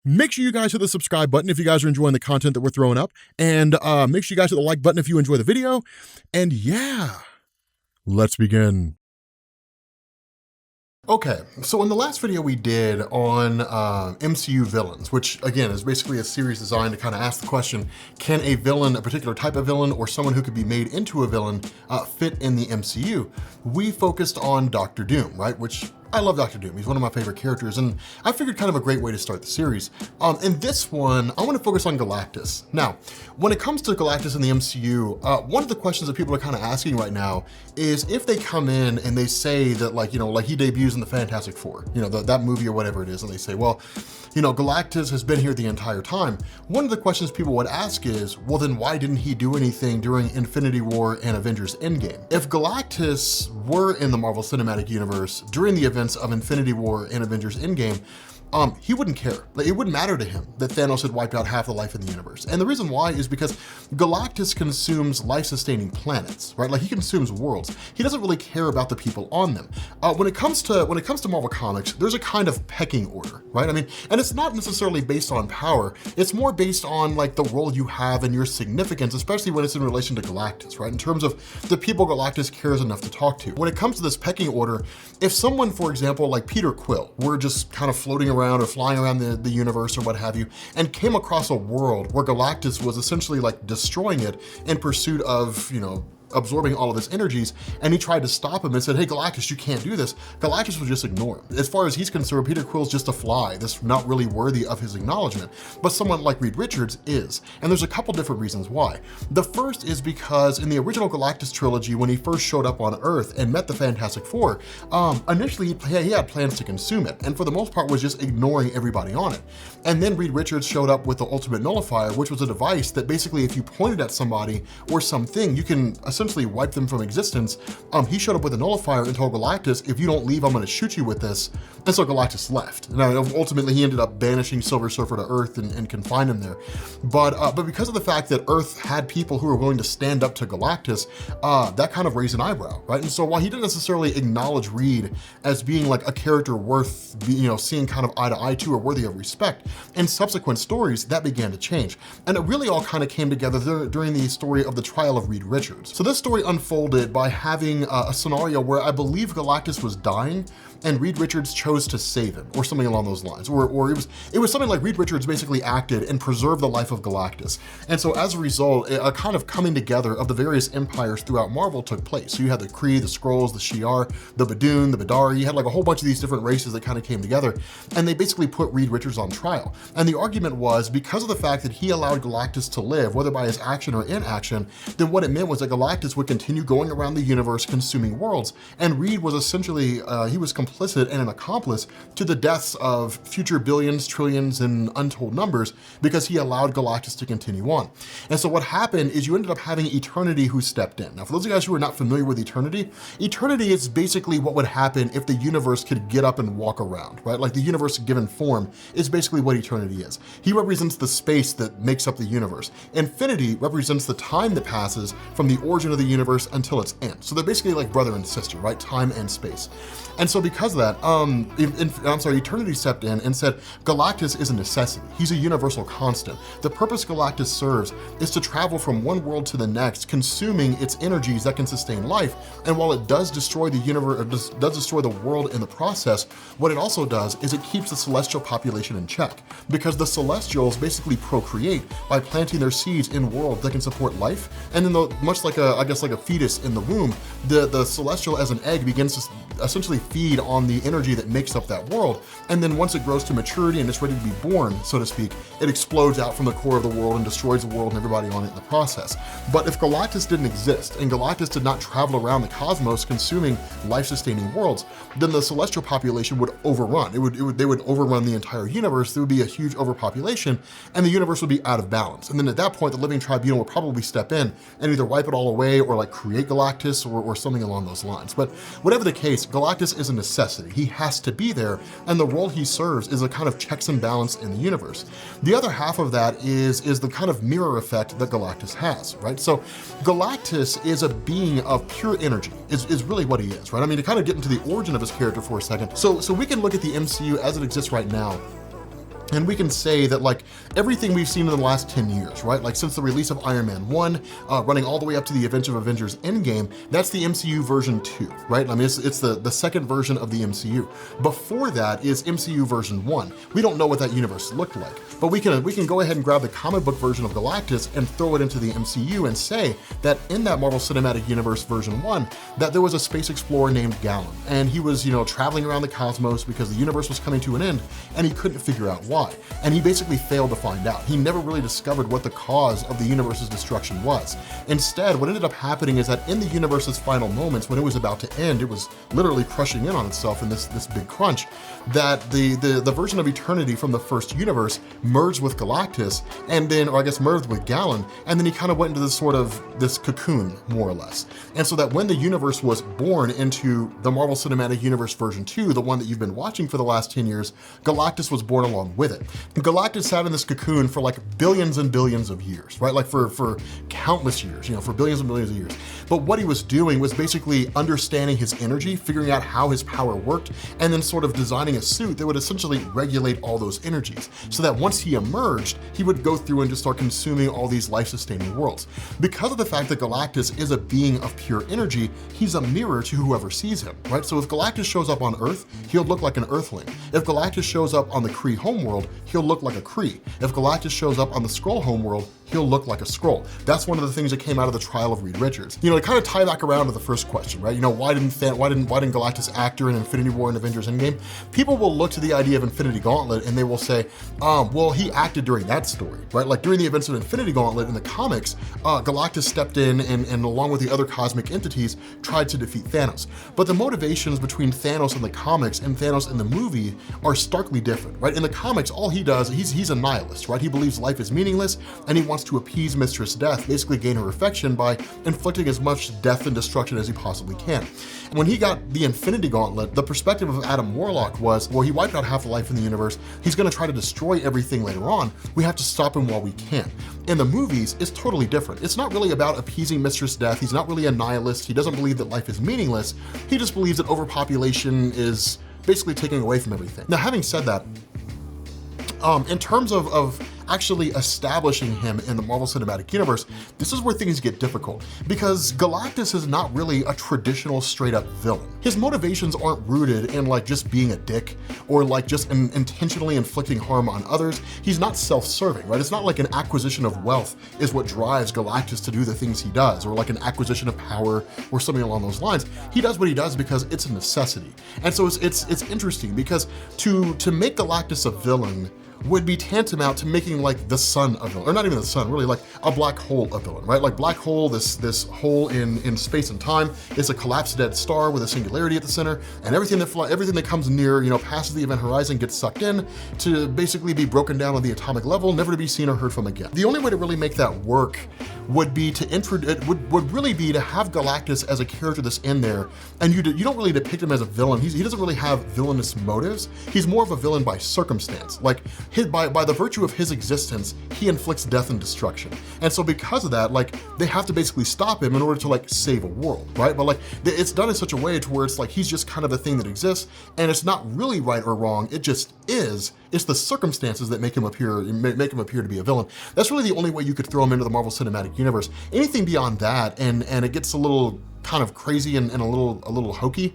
Make sure you guys hit the subscribe button if you guys are enjoying the content that we're throwing up, and make sure you guys hit the like button if you enjoy the video. And yeah, let's begin. Okay, so in the last video we did on MCU villains, which again is basically a series designed to kind of ask the question, can a villain, a particular type of villain, or someone who could be made into a villain fit in the MCU? We focused on Doctor Doom, right? Which I love Doctor Doom. He's one of my favorite characters, and I figured kind of a great way to start the series. In this one, I want to focus on Galactus. Now, when it comes to Galactus in the MCU, one of the questions that people are kind of asking right now is if they come in and they say that, like he debuts in the Fantastic Four, that movie or whatever it is, and they say, well, Galactus has been here the entire time. One of the questions people would ask is, well, then why didn't he do anything during Infinity War and Avengers Endgame? If Galactus were in the Marvel Cinematic Universe during the events of Infinity War and Avengers Endgame, he wouldn't care. Like, it wouldn't matter to him that Thanos had wiped out half the life in the universe. And the reason why is because Galactus consumes life-sustaining planets, right? Like, he consumes worlds. He doesn't really care about the people on them. When it comes to Marvel Comics, there's a kind of pecking order, right? I mean, and it's not necessarily based on power. It's more based on like the role you have and your significance, especially when it's in relation to Galactus, right? In terms of the people Galactus cares enough to talk to. When it comes to this pecking order, if someone, for example, like Peter Quill, were just kind of floating around or flying around the universe or what have you, and came across a world where Galactus was essentially like destroying it in pursuit of, absorbing all of his energies, and he tried to stop him and said, hey, Galactus, you can't do this. Galactus would just ignore him. As far as he's concerned, Peter Quill's just a fly that's not really worthy of his acknowledgement, but someone like Reed Richards is. And there's a couple different reasons why. The first is because in the original Galactus trilogy, when he first showed up on Earth and met the Fantastic Four, initially he had plans to consume it, and for the most part was just ignoring everybody on it. And then Reed Richards showed up with the Ultimate Nullifier, which was a device that basically if you pointed at somebody or something, you can essentially wipe them from existence. He showed up with a nullifier and told Galactus, if you don't leave, I'm gonna shoot you with this. And so Galactus left. Now, ultimately he ended up banishing Silver Surfer to Earth and confined him there. But because of the fact that Earth had people who were willing to stand up to Galactus, that kind of raised an eyebrow, right? And so while he didn't necessarily acknowledge Reed as being like a character worth, seeing kind of eye to eye to or worthy of respect, in subsequent stories, that began to change. And it really all kind of came together during the story of the trial of Reed Richards. So this story unfolded by having a scenario where I believe Galactus was dying and Reed Richards chose to save him, or something along those lines. Or it was something like Reed Richards basically acted and preserved the life of Galactus. And so as a result, a kind of coming together of the various empires throughout Marvel took place. So you had the Kree, the Skrulls, the Shi'ar, the Badoon, the Badari. You had like a whole bunch of these different races that kind of came together, and they basically put Reed Richards on trial. And the argument was, because of the fact that he allowed Galactus to live, whether by his action or inaction, then what it meant was that Galactus would continue going around the universe consuming worlds, and Reed was essentially, he was complicit and an accomplice to the deaths of future billions, trillions, and untold numbers because he allowed Galactus to continue on. And so what happened is you ended up having Eternity who stepped in. Now, for those of you guys who are not familiar with Eternity, Eternity is basically what would happen if the universe could get up and walk around, right? Like the universe given form is basically what Eternity is. He represents the space that makes up the universe. Infinity represents the time that passes from the origin of the universe until its end. So they're basically like brother and sister, right? Time and space. And so because of that, Eternity stepped in and said, Galactus is a necessity. He's a universal constant. The purpose Galactus serves is to travel from one world to the next, consuming its energies that can sustain life. And while it does destroy the universe, does destroy the world in the process, what it also does is it keeps the celestial population in check, because the Celestials basically procreate by planting their seeds in worlds that can support life. And then much like a fetus in the womb, the Celestial as an egg begins to essentially feed on the energy that makes up that world. And then once it grows to maturity and it's ready to be born, so to speak, it explodes out from the core of the world and destroys the world and everybody on it in the process. But if Galactus didn't exist and Galactus did not travel around the cosmos consuming life-sustaining worlds, then the celestial population would overrun. They would overrun the entire universe. There would be a huge overpopulation and the universe would be out of balance. And then at that point, the living tribunal would probably step in and either wipe it all away or like create Galactus or something along those lines. But whatever the case, Galactus is a necessity. He has to be there, and the role he serves is a kind of checks and balance in the universe. The other half of that is the kind of mirror effect that Galactus has, right? So Galactus is a being of pure energy, is really what he is, right? I mean, to kind of get into the origin of his character for a second. So we can look at the MCU as it exists right now And we can say that like everything we've seen in the last 10 years, right? Like since the release of Iron Man 1, running all the way up to the events of Avengers Endgame, that's the MCU version 2, right? I mean, it's the second version of the MCU. Before that is MCU version 1. We don't know what that universe looked like, but we can go ahead and grab the comic book version of Galactus and throw it into the MCU and say that in that Marvel Cinematic Universe version 1, that there was a space explorer named Gallon, and he was, traveling around the cosmos because the universe was coming to an end, and he couldn't figure out why. And he basically failed to find out. He never really discovered what the cause of the universe's destruction was. Instead, what ended up happening is that in the universe's final moments, when it was about to end, it was literally crushing in on itself in this big crunch, that the version of eternity from the first universe merged with Galactus, and then, or I guess merged with Gallon, and then he kind of went into this cocoon, more or less. And so that when the universe was born into the Marvel Cinematic Universe version 2, the one that you've been watching for the last 10 years, Galactus was born along with it. Galactus sat in this cocoon for like billions and billions of years, right? Like for countless years, for billions and billions of years. But what he was doing was basically understanding his energy, figuring out how his power worked, and then sort of designing a suit that would essentially regulate all those energies. So that once he emerged, he would go through and just start consuming all these life-sustaining worlds. Because of the fact that Galactus is a being of pure energy, he's a mirror to whoever sees him, right? So if Galactus shows up on Earth, he'll look like an Earthling. If Galactus shows up on the Kree homeworld, he'll look like a Kree. If Galactus shows up on the Skrull homeworld, he'll look like a Skrull. That's one of the things that came out of the trial of Reed Richards. To kind of tie back around to the first question, right? Why didn't Galactus act during Infinity War and Avengers Endgame? People will look to the idea of Infinity Gauntlet and they will say, well, he acted during that story, right? Like during the events of Infinity Gauntlet in the comics, Galactus stepped in and along with the other cosmic entities tried to defeat Thanos. But the motivations between Thanos in the comics and Thanos in the movie are starkly different, right? In the comics, all he does, he's a nihilist, right? He believes life is meaningless and he wants to appease Mistress Death, basically gain her affection by inflicting as much death and destruction as he possibly can. When he got the Infinity Gauntlet, the perspective of Adam Warlock was, well, he wiped out half the life in the universe. He's gonna try to destroy everything later on. We have to stop him while we can. In the movies, it's totally different. It's not really about appeasing Mistress Death. He's not really a nihilist. He doesn't believe that life is meaningless. He just believes that overpopulation is basically taking away from everything. Now, having said that, in terms of actually establishing him in the Marvel Cinematic Universe, this is where things get difficult because Galactus is not really a traditional straight up villain. His motivations aren't rooted in like just being a dick or like just intentionally inflicting harm on others. He's not self-serving, right? It's not like an acquisition of wealth is what drives Galactus to do the things he does, or like an acquisition of power or something along those lines. He does what he does because it's a necessity. And so it's interesting because to make Galactus a villain would be tantamount to making like the sun a villain, or not even the sun, really like a black hole a villain, right? Like black hole, this hole in space and time, is a collapsed dead star with a singularity at the center, and everything that comes near, passes the event horizon gets sucked in to basically be broken down on the atomic level, never to be seen or heard from again. The only way to really make that work would be to would really be to have Galactus as a character that's in there, and you don't really depict him as a villain. He doesn't really have villainous motives. He's more of a villain by circumstance. Like by the virtue of his existence, he inflicts death and destruction. And so because of that, like they have to basically stop him in order to like save a world, right? But like it's done in such a way to where it's like he's just kind of a thing that exists, and it's not really right or wrong. It just is. It's the circumstances that make him appear to be a villain. That's really the only way you could throw him into the Marvel Cinematic Universe. Anything beyond that, and it gets a little kind of crazy and a little hokey.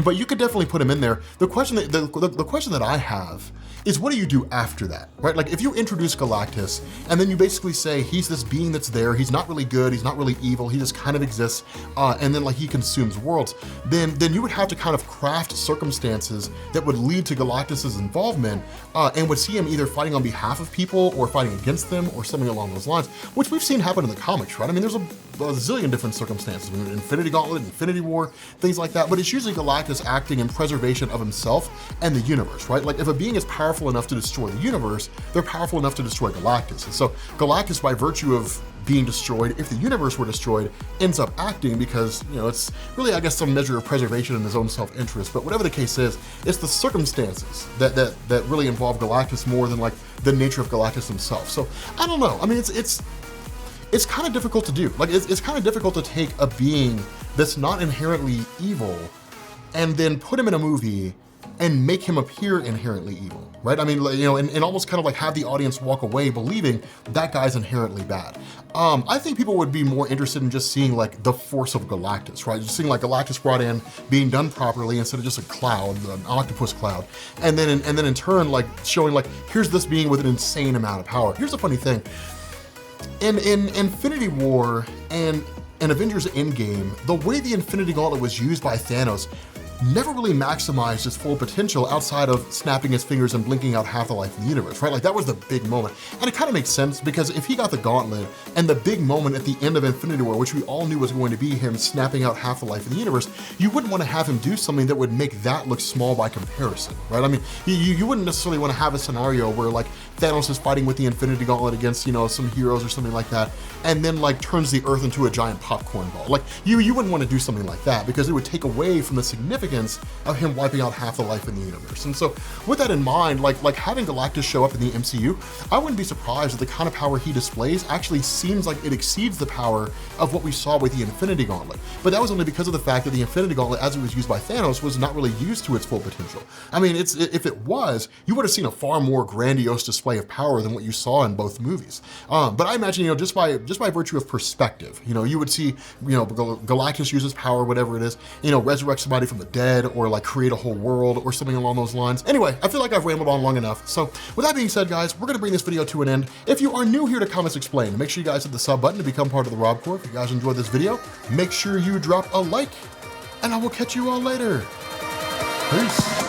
But you could definitely put him in there. The question that I have is, what do you do after that, right? Like if you introduce Galactus and then you basically say he's this being that's there, he's not really good, he's not really evil, he just kind of exists, and then like he consumes worlds, then you would have to kind of craft circumstances that would lead to Galactus's involvement, and would see him either fighting on behalf of people or fighting against them or something along those lines, which we've seen happen in the comics, right? I mean, there's a zillion different circumstances, Infinity Gauntlet, Infinity War, things like that, but it's usually Galactus acting in preservation of himself and the universe, right? Like if a being is powerful enough to destroy the universe, they're powerful enough to destroy Galactus. And so Galactus, by virtue of being destroyed, if the universe were destroyed, ends up acting because, it's really, I guess, some measure of preservation in his own self-interest. But whatever the case is, it's the circumstances that really involve Galactus more than like the nature of Galactus himself. So I don't know. I mean, it's kind of difficult to do. Like it's kind of difficult to take a being that's not inherently evil and then put him in a movie and make him appear inherently evil, right? I mean, you know, and almost kind of like have the audience walk away believing that guy's inherently bad. I think people would be more interested in just seeing like the force of Galactus, right? Just seeing like Galactus brought in, being done properly instead of just a cloud, an octopus cloud. And then in turn, like showing like, here's this being with an insane amount of power. Here's the funny thing. In Infinity War and Avengers Endgame, the way the Infinity Gauntlet was used by Thanos never really maximized its full potential outside of snapping his fingers and blinking out half the life in the universe, right? Like that was the big moment. And it kind of makes sense because if he got the gauntlet and the big moment at the end of Infinity War, which we all knew was going to be him snapping out half the life in the universe, you wouldn't want to have him do something that would make that look small by comparison, right? I mean, you wouldn't necessarily want to have a scenario where like Thanos is fighting with the Infinity Gauntlet against, you know, some heroes or something like that, and then like turns the Earth into a giant popcorn ball. Like you wouldn't want to do something like that because it would take away from the significance of him wiping out half the life in the universe. And so with that in mind, like having Galactus show up in the MCU, I wouldn't be surprised that the kind of power he displays actually seems like it exceeds the power of what we saw with the Infinity Gauntlet. But that was only because of the fact that the Infinity Gauntlet, as it was used by Thanos, was not really used to its full potential. I mean, if it was, you would have seen a far more grandiose display of power than what you saw in both movies. But I imagine, you know, just by virtue of perspective, you know, you would see, you know, Galactus uses power, whatever it is, you know, resurrect somebody from the dead, or like create a whole world or something along those lines. Anyway, I feel like I've rambled on long enough. So with that being said, guys, we're gonna bring this video to an end. If you are new here to Comics Explained, make sure you guys hit the sub button to become part of the Rob Corps. If you guys enjoyed this video, make sure you drop a like, and I will catch you all later. Peace.